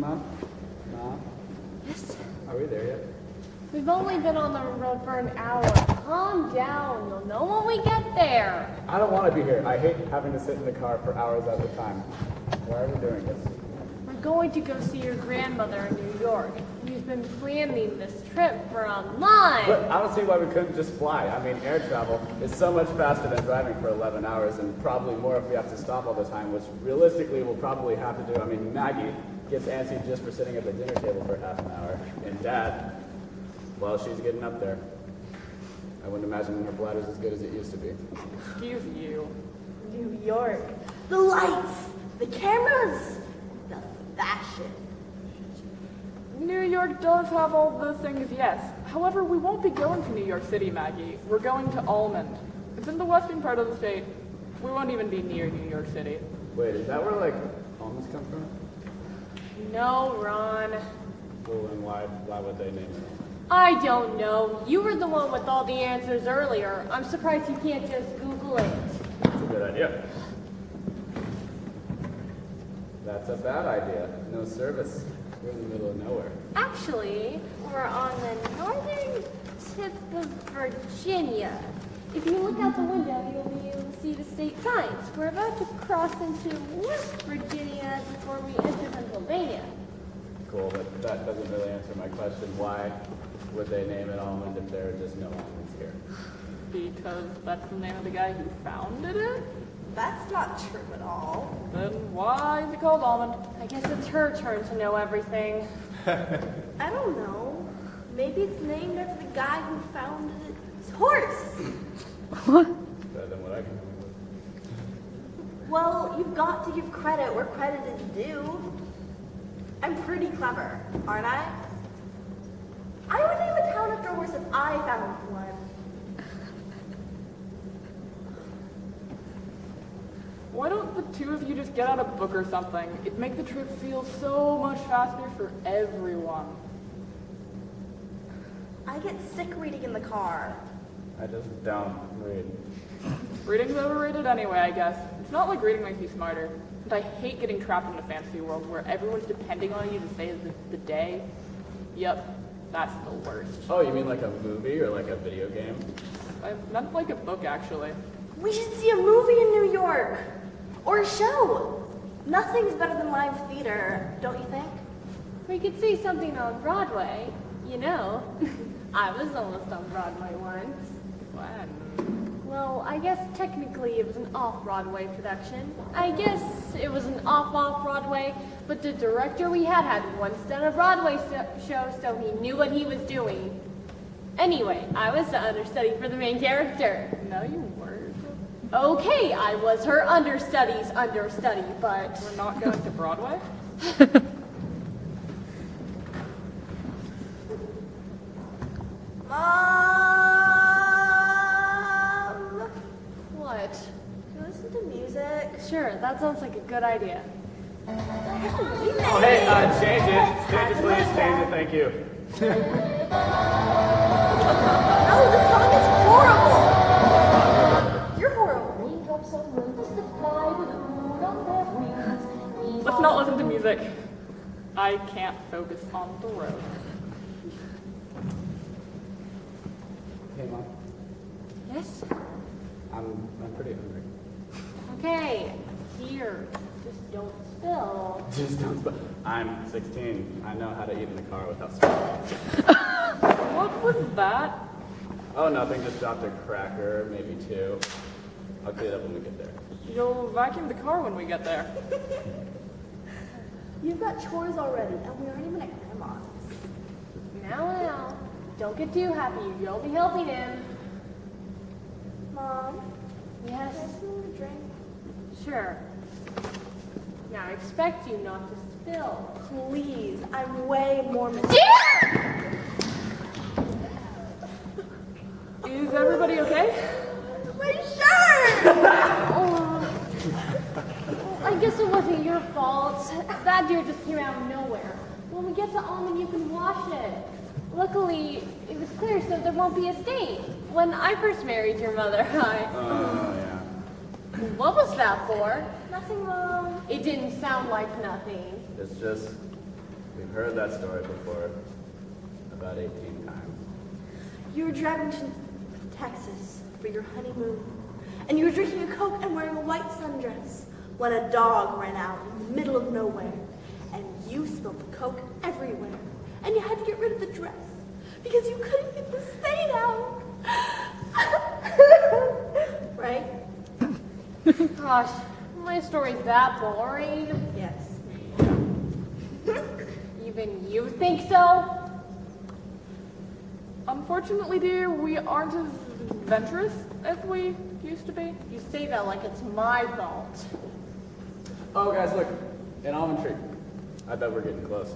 Mom? Mom? Yes? Are we there yet? We've only been on the road for an hour. Calm down. You'll know when we get there. I don't want to be here. I hate having to sit in the car for hours at a time. Why are we doing this? We're going to go see your grandmother in New York. We've been planning this trip for a month. But I don't see why we couldn't just fly. I mean, air travel is so much faster than driving for 11 hours, and probably more if we have to stop all the time, which realistically we'll probably have to do. I mean, Maggie gets antsy just for sitting at the dinner table for half an hour, and Dad, well, she's getting up there. I wouldn't imagine her bladder's as good as it used to be. Excuse you. New York. The lights, the cameras, the fashion. New York does have all those things, yes. However, we won't be going to New York City, Maggie. We're going to Almond. It's in the western part of the state. We won't even be near New York City. Wait, is that where, like, almonds come from? No, Ron. Well, then why would they name it? I don't know. You were the one with all the answers earlier. I'm surprised you can't just Google it. That's a good idea. That's a bad idea. No service. We're in the middle of nowhere. Actually, we're on the northern tip of Virginia. If you look out the window, you'll be able to see the state signs. We're about to cross into West Virginia before we enter Pennsylvania. Cool, but that doesn't really answer my question. Why would they name it Almond if there are just no almonds here? Because that's the name of the guy who founded it? That's not true at all. Then why is it called Almond? I guess it's her turn to know everything. I don't know. Maybe it's named after the guy who founded its horse. Better than what I can remember. Well, you've got to give credit where credit is due. I'm pretty clever, aren't I? I would name a town after a horse if I found one. Why don't the two of you just get out a book or something? It'd make the trip feel so much faster for everyone. I get sick reading in the car. I just don't read. Reading's overrated anyway, I guess. It's not like reading makes you smarter. And I hate getting trapped in a fantasy world where everyone's depending on you to save the day. Yep, that's the worst. Oh, you mean like a movie or like a video game? I meant like a book, actually. We should see a movie in New York. Or a show. Nothing's better than live theater, don't you think? We could see something on Broadway. You know, I was almost on Broadway once. When? Well, I guess technically it was an off-Broadway production. I guess it was an off-Broadway, but the director we had once done a Broadway show, so he knew what he was doing. Anyway, I was the understudy for the main character. No, you weren't. Okay, I was her understudy's understudy, but... We're not going to Broadway? Mom! What? Can you listen to music? Sure, that sounds like a good idea. Oh, hey, change it. Change it, please. Change it, thank you. No, this song is horrible! You're horrible. Let's not listen to music. I can't focus on the road. Hey, Mom. Yes? I'm pretty hungry. Okay, here. Just don't spill. Just don't spill. I'm 16. I know how to eat in the car without spilling. What was that? Oh, nothing. Just dropped a cracker, maybe two. I'll clean it up when we get there. You'll vacuum the car when we get there. You've got chores already, and we aren't even at Grandma's. Now. Don't get too happy. You'll be helping him. Mom, Yes, can I have something to drink? sure. Now, I expect you not to spill. Please, I'm way more miserable. Is everybody okay? My shirt! I guess it wasn't your fault. That deer just came out of nowhere. When we get to Almond, you can wash it. Luckily, it was clear, so there won't be a stain. When I first married your mother, Oh, yeah. What was that for? Nothing wrong. It didn't sound like nothing. It's just We've heard that story before, about 18 times. You were driving to Texas for your honeymoon, and you were drinking a Coke and wearing a white sundress when a dog ran out in the middle of nowhere, and you spilled the Coke everywhere, and you had to get rid of the dress because you couldn't get the stain out. Right? Gosh, my story's that boring. Yes. Even you think so? Unfortunately, dear, we aren't as adventurous as we used to be. You say that like it's my fault. Oh, guys, look, an almond tree. I bet we're getting close.